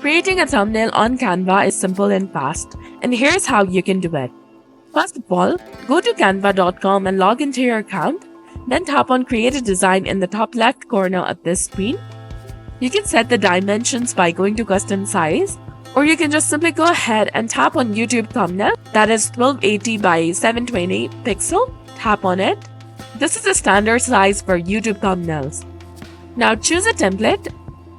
Creating a thumbnail on Canva is simple and fast, and here's how you can do it. First of all, go to canva.com and log into your account. Then tap on Create a Design in the top left corner of this screen. You can set the dimensions by going to Custom Size, or you can just simply go ahead and tap on YouTube Thumbnail, that is 1280 by 720 pixel. Tap on it. This is the standard size for YouTube thumbnails. Now choose a template.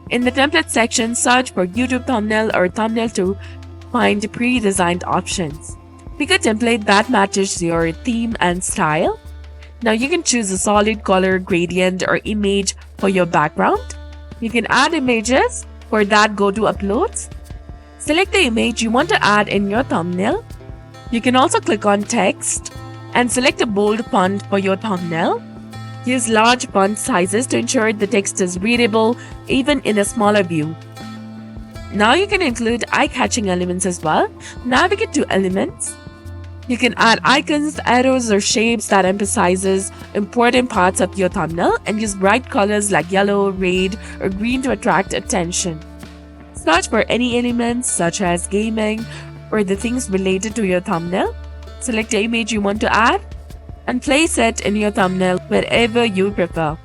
In the template section, search for YouTube thumbnail or thumbnail to find pre-designed options. Pick a template that matches your theme and style. Now you can choose a solid color, gradient, or image for your background. You can add images. For that, go to Uploads. Select the image you want to add in your thumbnail. You can also click on Text and select a bold font for your thumbnail. Use large font sizes to ensure the text is readable even in a smaller view. Now you can include eye-catching elements as well. Navigate to Elements. You can add icons, arrows, or shapes that emphasizes important parts of your thumbnail and use bright colors like yellow, red, or green to attract attention. Search for any elements such as gaming or the things related to your thumbnail. Select the image you want to add and place it in your thumbnail wherever you prefer.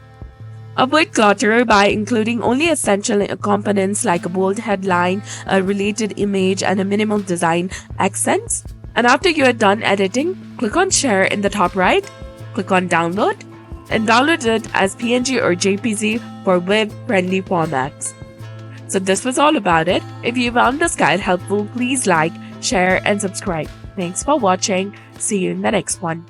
Avoid clutter by including only essential components like a bold headline, a related image, and a minimal design accents. And after you are done editing, click on Share in the top right, click on Download, and download it as PNG or JPG for web-friendly formats. So this was all about it. If you found this guide helpful, please like, share, and subscribe. Thanks for watching. See you in the next one.